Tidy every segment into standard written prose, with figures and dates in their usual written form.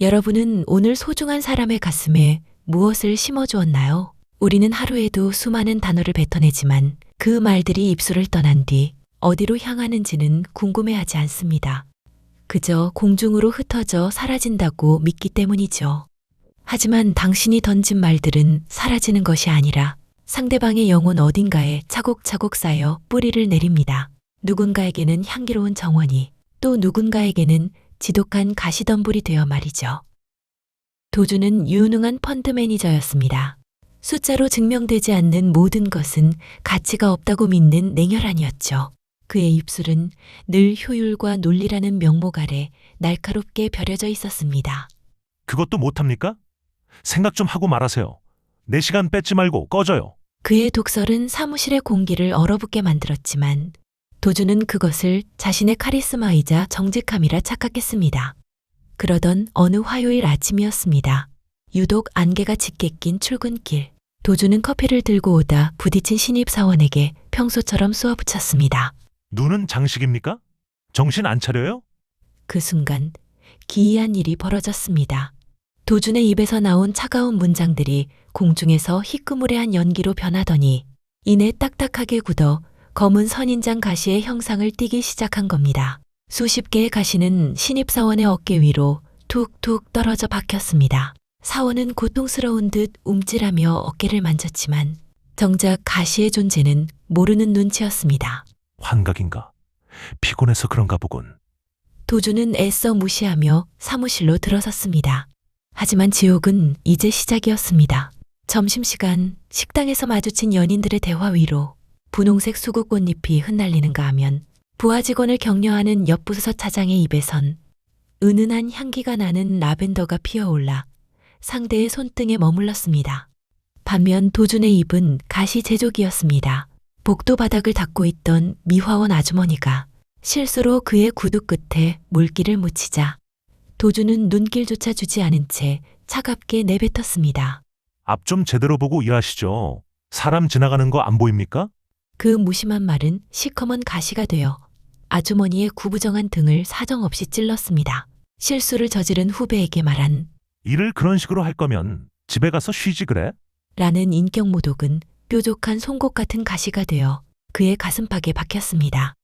여러분은 오늘 소중한 사람의 가슴에 무엇을 심어주었나요? 우리는 하루에도 수많은 단어를 뱉어내지만 그 말들이 입술을 떠난 뒤 어디로 향하는지는 궁금해하지 않습니다. 그저 공중으로 흩어져 사라진다고 믿기 때문이죠. 하지만 당신이 던진 말들은 사라지는 것이 아니라 상대방의 영혼 어딘가에 차곡차곡 쌓여 뿌리를 내립니다. 누군가에게는 향기로운 정원이, 또 누군가에게는 지독한 가시덤불이 되어 말이죠. 도주는 유능한 펀드 매니저였습니다. 숫자로 증명되지 않는 모든 것은 가치가 없다고 믿는 냉혈한이었죠. 그의 입술은 늘 효율과 논리라는 명목 아래 날카롭게 벼려져 있었습니다. 그것도 못합니까? 생각 좀 하고 말하세요. 내 시간 뺏지 말고 꺼져요. 그의 독설은 사무실의 공기를 얼어붙게 만들었지만 도주는 그것을 자신의 카리스마이자 정직함이라 착각했습니다. 그러던 어느 화요일 아침이었습니다. 유독 안개가 짙게 낀 출근길. 도주는 커피를 들고 오다 부딪힌 신입사원에게 평소처럼 쏘아붙였습니다. 눈은 장식입니까? 정신 안 차려요? 그 순간 기이한 일이 벌어졌습니다. 도준의 입에서 나온 차가운 문장들이 공중에서 희끄무레한 연기로 변하더니 이내 딱딱하게 굳어 검은 선인장 가시의 형상을 띠기 시작한 겁니다. 수십 개의 가시는 신입사원의 어깨 위로 툭툭 떨어져 박혔습니다. 사원은 고통스러운 듯 움찔하며 어깨를 만졌지만 정작 가시의 존재는 모르는 눈치였습니다. 환각인가? 피곤해서 그런가 보군. 도주는 애써 무시하며 사무실로 들어섰습니다. 하지만 지옥은 이제 시작이었습니다. 점심시간 식당에서 마주친 연인들의 대화 위로 분홍색 수국꽃잎이 흩날리는가 하면 부하 직원을 격려하는 옆부서 차장의 입에선 은은한 향기가 나는 라벤더가 피어올라 상대의 손등에 머물렀습니다. 반면 도준의 입은 가시 제조기였습니다. 복도 바닥을 닦고 있던 미화원 아주머니가 실수로 그의 구두 끝에 물기를 묻히자 도준은 눈길조차 주지 않은 채 차갑게 내뱉었습니다. 앞 좀 제대로 보고 일하시죠. 사람 지나가는 거 안 보입니까? 그 무심한 말은 시커먼 가시가 되어 아주머니의 구부정한 등을 사정없이 찔렀습니다. 실수를 저지른 후배에게 말한 일을 그런 식으로 할 거면 집에 가서 쉬지 그래? 라는 인격모독은 뾰족한 송곳 같은 가시가 되어 그의 가슴팍에 박혔습니다.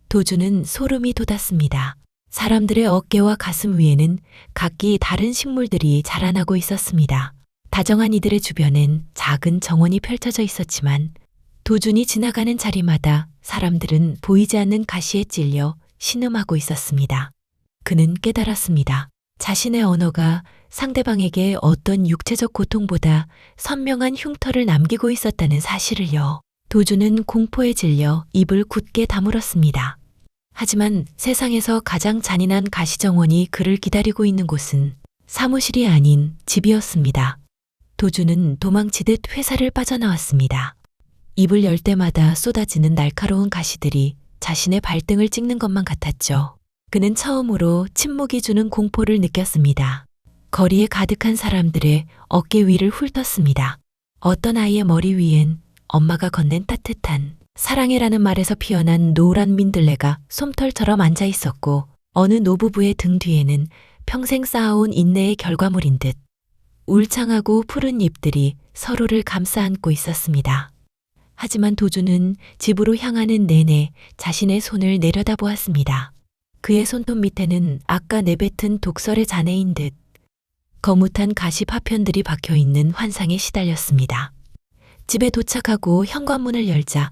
도주는 소름이 돋았습니다. 사람들의 어깨와 가슴 위에는 각기 다른 식물들이 자라나고 있었습니다. 다정한 이들의 주변엔 작은 정원이 펼쳐져 있었지만 도준이 지나가는 자리마다 사람들은 보이지 않는 가시에 찔려 신음하고 있었습니다. 그는 깨달았습니다. 자신의 언어가 상대방에게 어떤 육체적 고통보다 선명한 흉터를 남기고 있었다는 사실을요. 도주는 공포에 질려 입을 굳게 다물었습니다. 하지만 세상에서 가장 잔인한 가시정원이 그를 기다리고 있는 곳은 사무실이 아닌 집이었습니다. 도주는 도망치듯 회사를 빠져나왔습니다. 입을 열 때마다 쏟아지는 날카로운 가시들이 자신의 발등을 찍는 것만 같았죠. 그는 처음으로 침묵이 주는 공포를 느꼈습니다. 거리에 가득한 사람들의 어깨 위를 훑었습니다. 어떤 아이의 머리 위엔 엄마가 건넨 따뜻한 사랑해라는 말에서 피어난 노란 민들레가 솜털처럼 앉아 있었고 어느 노부부의 등 뒤에는 평생 쌓아온 인내의 결과물인 듯 울창하고 푸른 잎들이 서로를 감싸 안고 있었습니다. 하지만 도주는 집으로 향하는 내내 자신의 손을 내려다보았습니다. 그의 손톱 밑에는 아까 내뱉은 독설의 잔해인 듯 거뭇한 가시 파편들이 박혀있는 환상에 시달렸습니다. 집에 도착하고 현관문을 열자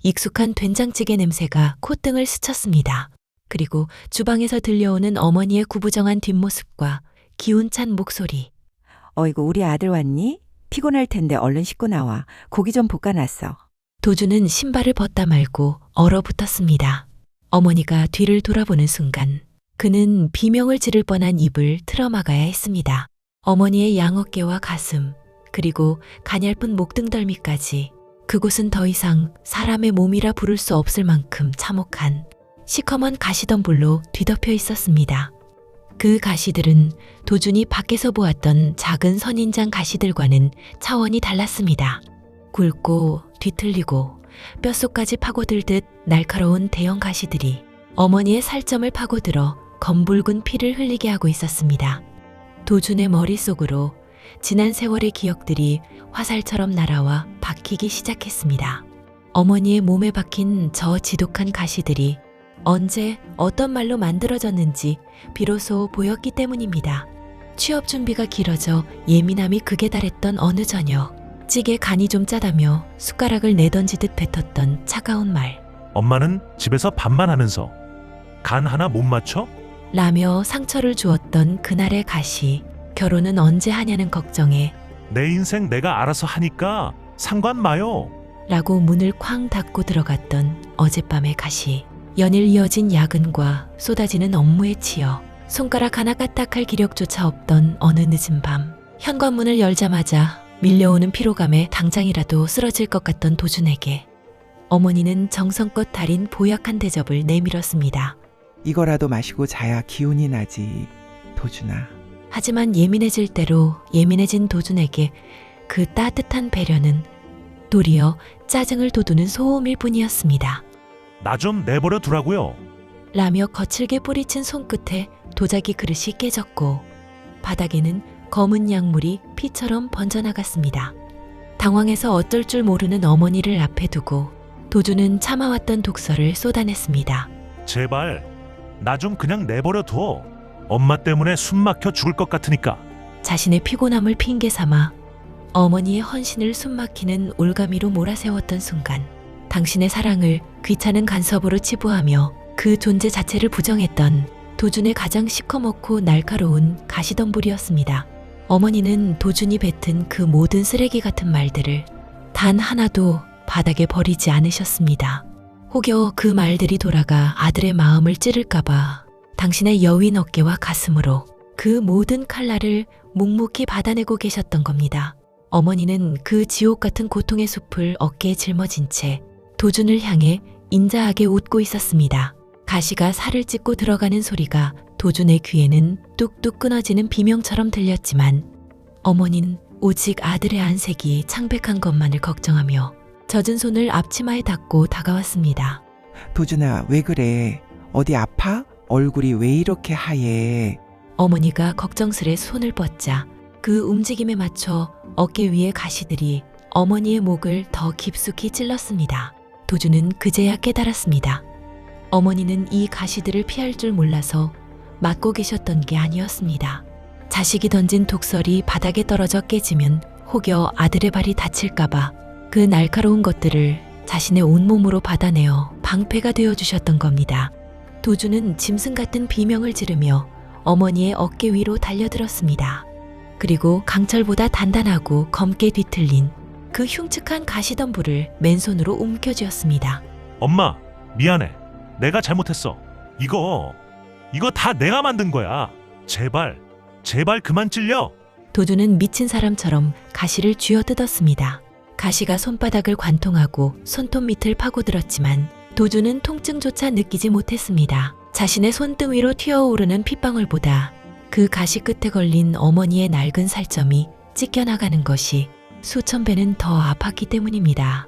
익숙한 된장찌개 냄새가 콧등을 스쳤습니다. 그리고 주방에서 들려오는 어머니의 구부정한 뒷모습과 기운찬 목소리. 어이구, 우리 아들 왔니? 피곤할 텐데 얼른 씻고 나와. 고기 좀 볶아놨어. 도주는 신발을 벗다 말고 얼어붙었습니다. 어머니가 뒤를 돌아보는 순간 그는 비명을 지를 뻔한 입을 틀어막아야 했습니다. 어머니의 양어깨와 가슴, 그리고 가냘픈 목등덜미까지 그곳은 더 이상 사람의 몸이라 부를 수 없을 만큼 참혹한 시커먼 가시덤불로 뒤덮여 있었습니다. 그 가시들은 도준이 밖에서 보았던 작은 선인장 가시들과는 차원이 달랐습니다. 굵고 뒤틀리고 뼛속까지 파고들듯 날카로운 대형 가시들이 어머니의 살점을 파고들어 검붉은 피를 흘리게 하고 있었습니다. 도준의 머릿속으로 지난 세월의 기억들이 화살처럼 날아와 박히기 시작했습니다. 어머니의 몸에 박힌 저 지독한 가시들이 언제 어떤 말로 만들어졌는지 비로소 보였기 때문입니다. 취업 준비가 길어져 예민함이 극에 달했던 어느 저녁, 찌개 간이 좀 짜다며 숟가락을 내던지듯 뱉었던 차가운 말. 엄마는 집에서 밥만 하면서 간 하나 못 맞춰? 라며 상처를 주었던 그날의 가시. 결혼은 언제 하냐는 걱정에 내 인생 내가 알아서 하니까 상관 마요. 라고 문을 쾅 닫고 들어갔던 어젯밤의 가시. 연일 이어진 야근과 쏟아지는 업무에 치여 손가락 하나 까딱할 기력조차 없던 어느 늦은 밤, 현관문을 열자마자 밀려오는 피로감에 당장이라도 쓰러질 것 같던 도준에게 어머니는 정성껏 달인 보약한 대접을 내밀었습니다. 이거라도 마시고 자야 기운이 나지, 도준아. 하지만 예민해질 대로 예민해진 도준에게 그 따뜻한 배려는 도리어 짜증을 돋우는 소음일 뿐이었습니다. 나 좀 내버려 두라고요. 라며 거칠게 뿌리친 손끝에 도자기 그릇이 깨졌고 바닥에는 검은 약물이 피처럼 번져나갔습니다. 당황해서 어쩔 줄 모르는 어머니를 앞에 두고 도준은 참아왔던 독서를 쏟아냈습니다. 제발 나 좀 그냥 내버려 둬. 엄마 때문에 숨 막혀 죽을 것 같으니까. 자신의 피곤함을 핑계 삼아 어머니의 헌신을 숨막히는 올가미로 몰아세웠던 순간, 당신의 사랑을 귀찮은 간섭으로 치부하며 그 존재 자체를 부정했던 도준의 가장 시커멓고 날카로운 가시덤불이었습니다. 어머니는 도준이 뱉은 그 모든 쓰레기 같은 말들을 단 하나도 바닥에 버리지 않으셨습니다. 혹여 그 말들이 돌아가 아들의 마음을 찌를까봐 당신의 여윈 어깨와 가슴으로 그 모든 칼날을 묵묵히 받아내고 계셨던 겁니다. 어머니는 그 지옥 같은 고통의 숲을 어깨에 짊어진 채 도준을 향해 인자하게 웃고 있었습니다. 가시가 살을 찢고 들어가는 소리가 도준의 귀에는 뚝뚝 끊어지는 비명처럼 들렸지만 어머니는 오직 아들의 안색이 창백한 것만을 걱정하며 젖은 손을 앞치마에 닿고 다가왔습니다. 도준아, 왜 그래? 어디 아파? 얼굴이 왜 이렇게 하얘? 어머니가 걱정스레 손을 뻗자 그 움직임에 맞춰 어깨 위의 가시들이 어머니의 목을 더 깊숙이 찔렀습니다. 도준은 그제야 깨달았습니다. 어머니는 이 가시들을 피할 줄 몰라서 막고 계셨던 게 아니었습니다. 자식이 던진 독설이 바닥에 떨어져 깨지면 혹여 아들의 발이 다칠까봐 그 날카로운 것들을 자신의 온몸으로 받아내어 방패가 되어주셨던 겁니다. 도준은 짐승 같은 비명을 지르며 어머니의 어깨 위로 달려들었습니다. 그리고 강철보다 단단하고 검게 뒤틀린 그 흉측한 가시덤불을 맨손으로 움켜쥐었습니다. 엄마, 미안해. 내가 잘못했어. 이거 다 내가 만든 거야. 제발 그만 찔려. 도준은 미친 사람처럼 가시를 쥐어뜯었습니다. 가시가 손바닥을 관통하고 손톱 밑을 파고들었지만 도준은 통증조차 느끼지 못했습니다. 자신의 손등 위로 튀어오르는 핏방울보다 그 가시 끝에 걸린 어머니의 낡은 살점이 찢겨나가는 것이 수천 배는 더 아팠기 때문입니다.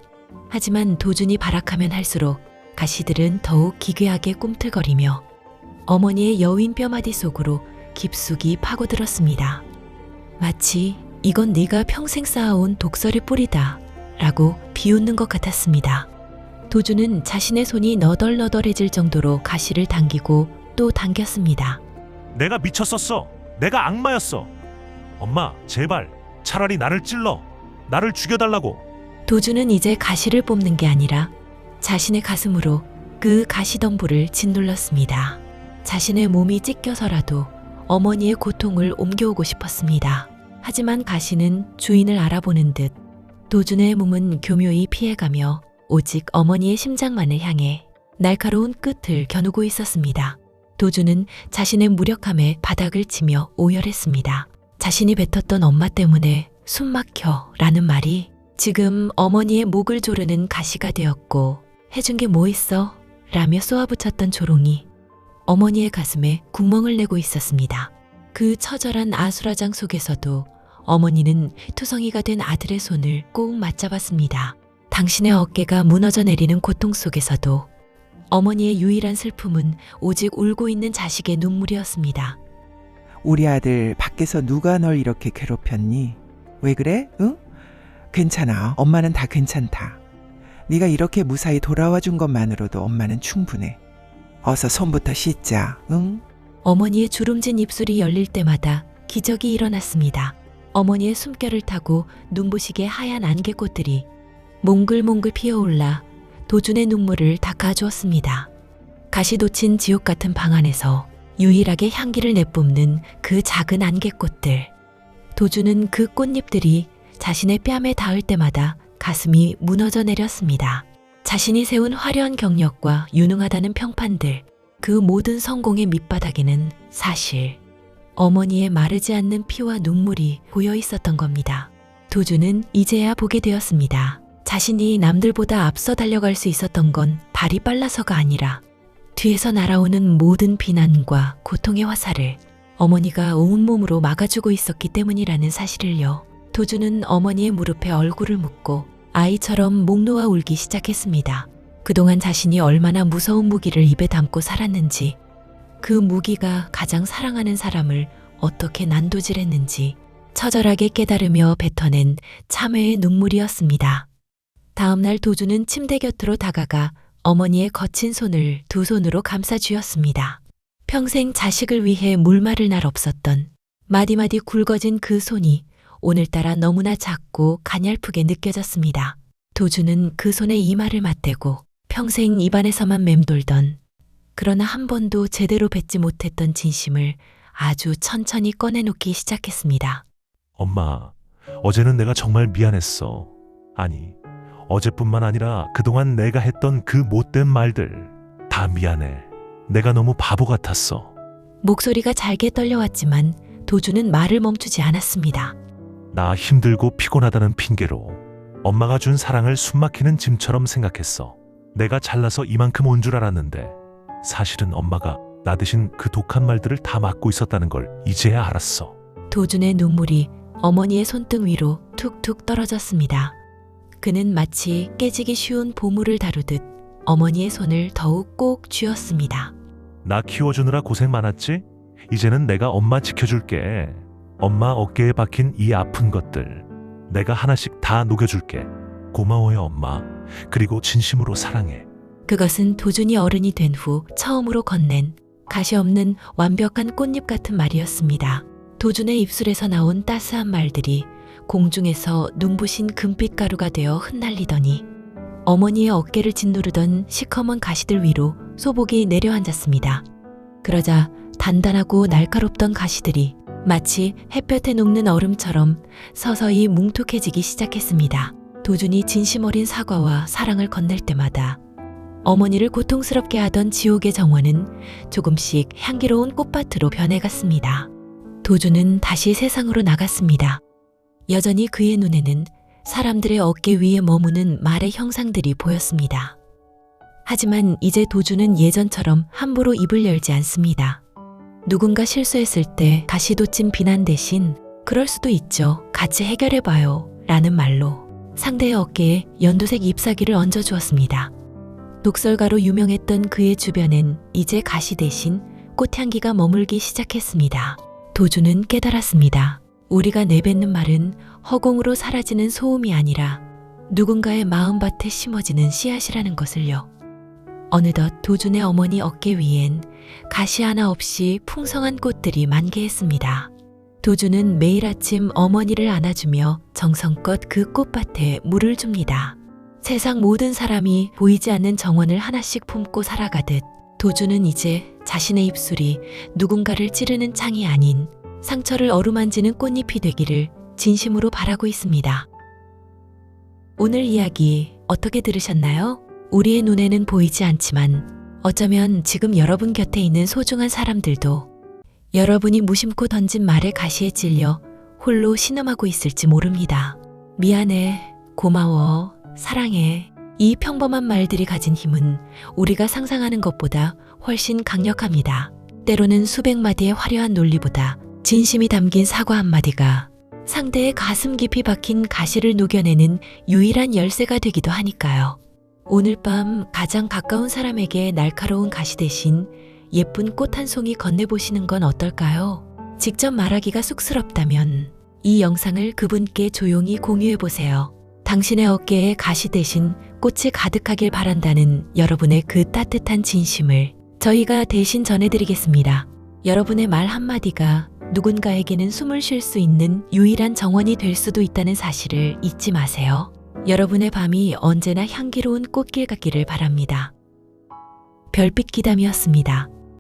하지만 도준이 발악하면 할수록 가시들은 더욱 기괴하게 꿈틀거리며 어머니의 여윈 뼈마디 속으로 깊숙이 파고들었습니다. 마치 이건 네가 평생 쌓아온 독설의 뿌리다 라고 비웃는 것 같았습니다. 도준은 자신의 손이 너덜너덜해질 정도로 가시를 당기고 또 당겼습니다. 내가 미쳤었어. 내가 악마였어. 엄마, 제발 차라리 나를 찔러. 나를 죽여달라고. 도준은 이제 가시를 뽑는 게 아니라 자신의 가슴으로 그 가시덤불을 짓눌렀습니다. 자신의 몸이 찢겨서라도 어머니의 고통을 옮겨오고 싶었습니다. 하지만 가시는 주인을 알아보는 듯 도준의 몸은 교묘히 피해가며 오직 어머니의 심장만을 향해 날카로운 끝을 겨누고 있었습니다. 도준은 자신의 무력함에 바닥을 치며 오열했습니다. 자신이 뱉었던 엄마 때문에 숨막혀 라는 말이 지금 어머니의 목을 조르는 가시가 되었고, 해준 게 뭐 있어? 라며 쏘아붙였던 조롱이 어머니의 가슴에 구멍을 내고 있었습니다. 그 처절한 아수라장 속에서도 어머니는 투성이가 된 아들의 손을 꼭 맞잡았습니다. 당신의 어깨가 무너져 내리는 고통 속에서도 어머니의 유일한 슬픔은 오직 울고 있는 자식의 눈물이었습니다. 우리 아들 밖에서 누가 널 이렇게 괴롭혔니? 왜 그래? 응? 괜찮아. 엄마는 다 괜찮다. 네가 이렇게 무사히 돌아와 준 것만으로도 엄마는 충분해. 어서 손부터 씻자. 응? 어머니의 주름진 입술이 열릴 때마다 기적이 일어났습니다. 어머니의 숨결을 타고 눈부시게 하얀 안개꽃들이 몽글몽글 피어올라 도준의 눈물을 닦아주었습니다. 가시 돋친 지옥 같은 방 안에서 유일하게 향기를 내뿜는 그 작은 안개꽃들. 도준은 그 꽃잎들이 자신의 뺨에 닿을 때마다 가슴이 무너져 내렸습니다. 자신이 세운 화려한 경력과 유능하다는 평판들, 그 모든 성공의 밑바닥에는 사실 어머니의 마르지 않는 피와 눈물이 고여 있었던 겁니다. 도준은 이제야 보게 되었습니다. 자신이 남들보다 앞서 달려갈 수 있었던 건 발이 빨라서가 아니라 뒤에서 날아오는 모든 비난과 고통의 화살을 어머니가 온몸으로 막아주고 있었기 때문이라는 사실을요. 도준은 어머니의 무릎에 얼굴을 묻고 아이처럼 목 놓아 울기 시작했습니다. 그동안 자신이 얼마나 무서운 무기를 입에 담고 살았는지, 그 무기가 가장 사랑하는 사람을 어떻게 난도질했는지 처절하게 깨달으며 뱉어낸 참회의 눈물이었습니다. 다음날 도준은 침대 곁으로 다가가 어머니의 거친 손을 두 손으로 감싸 쥐었습니다. 평생 자식을 위해 물 마를 날 없었던 마디마디 굵어진 그 손이 오늘따라 너무나 작고 가냘프게 느껴졌습니다. 도준은 그 손에 이마를 맞대고 평생 입안에서만 맴돌던, 그러나 한 번도 제대로 뱉지 못했던 진심을 아주 천천히 꺼내놓기 시작했습니다. 엄마, 어제는 내가 정말 미안했어. 아니, 어제뿐만 아니라 그동안 내가 했던 그 못된 말들 다 미안해. 내가 너무 바보 같았어. 목소리가 잘게 떨려왔지만 도준은 말을 멈추지 않았습니다. 나 힘들고 피곤하다는 핑계로 엄마가 준 사랑을 숨막히는 짐처럼 생각했어. 내가 잘나서 이만큼 온 줄 알았는데 사실은 엄마가 나 대신 그 독한 말들을 다 맡고 있었다는 걸 이제야 알았어. 도준의 눈물이 어머니의 손등 위로 툭툭 떨어졌습니다. 그는 마치 깨지기 쉬운 보물을 다루듯 어머니의 손을 더욱 꼭 쥐었습니다. 나 키워주느라 고생 많았지? 이제는 내가 엄마 지켜줄게. 엄마 어깨에 박힌 이 아픈 것들 내가 하나씩 다 녹여줄게. 고마워요 엄마. 그리고 진심으로 사랑해. 그것은 도준이 어른이 된 후 처음으로 건넨 가시 없는 완벽한 꽃잎 같은 말이었습니다. 도준의 입술에서 나온 따스한 말들이 공중에서 눈부신 금빛 가루가 되어 흩날리더니 어머니의 어깨를 짓누르던 시커먼 가시들 위로 소복이 내려앉았습니다. 그러자 단단하고 날카롭던 가시들이 마치 햇볕에 녹는 얼음처럼 서서히 뭉툭해지기 시작했습니다. 도준이 진심 어린 사과와 사랑을 건넬 때마다 어머니를 고통스럽게 하던 지옥의 정원은 조금씩 향기로운 꽃밭으로 변해갔습니다. 도준은 다시 세상으로 나갔습니다. 여전히 그의 눈에는 사람들의 어깨 위에 머무는 말의 형상들이 보였습니다. 하지만 이제 도준은 예전처럼 함부로 입을 열지 않습니다. 누군가 실수했을 때 가시 돋친 비난 대신 그럴 수도 있죠. 같이 해결해봐요. 라는 말로 상대의 어깨에 연두색 잎사귀를 얹어주었습니다. 독설가로 유명했던 그의 주변엔 이제 가시 대신 꽃향기가 머물기 시작했습니다. 도준은 깨달았습니다. 우리가 내뱉는 말은 허공으로 사라지는 소음이 아니라 누군가의 마음밭에 심어지는 씨앗이라는 것을요. 어느덧 도준의 어머니 어깨 위엔 가시 하나 없이 풍성한 꽃들이 만개했습니다. 도준은 매일 아침 어머니를 안아주며 정성껏 그 꽃밭에 물을 줍니다. 세상 모든 사람이 보이지 않는 정원을 하나씩 품고 살아가듯 도준은 이제 자신의 입술이 누군가를 찌르는 창이 아닌 상처를 어루만지는 꽃잎이 되기를 진심으로 바라고 있습니다. 오늘 이야기 어떻게 들으셨나요? 우리의 눈에는 보이지 않지만 어쩌면 지금 여러분 곁에 있는 소중한 사람들도 여러분이 무심코 던진 말에 가시에 찔려 홀로 신음하고 있을지 모릅니다. 미안해, 고마워, 사랑해. 이 평범한 말들이 가진 힘은 우리가 상상하는 것보다 훨씬 강력합니다. 때로는 수백 마디의 화려한 논리보다 진심이 담긴 사과 한마디가 상대의 가슴 깊이 박힌 가시를 녹여내는 유일한 열쇠가 되기도 하니까요. 오늘 밤 가장 가까운 사람에게 날카로운 가시 대신 예쁜 꽃 한 송이 건네보시는 건 어떨까요? 직접 말하기가 쑥스럽다면 이 영상을 그분께 조용히 공유해 보세요. 당신의 어깨에 가시 대신 꽃이 가득하길 바란다는 여러분의 그 따뜻한 진심을 저희가 대신 전해드리겠습니다. 여러분의 말 한마디가 누군가에게는 숨을 쉴 수 있는 유일한 정원이 될 수도 있다는 사실을 잊지 마세요. 여러분의 밤이 언제나 향기로운 꽃길 같기를 바랍니다. 별빛 기담이었습니다.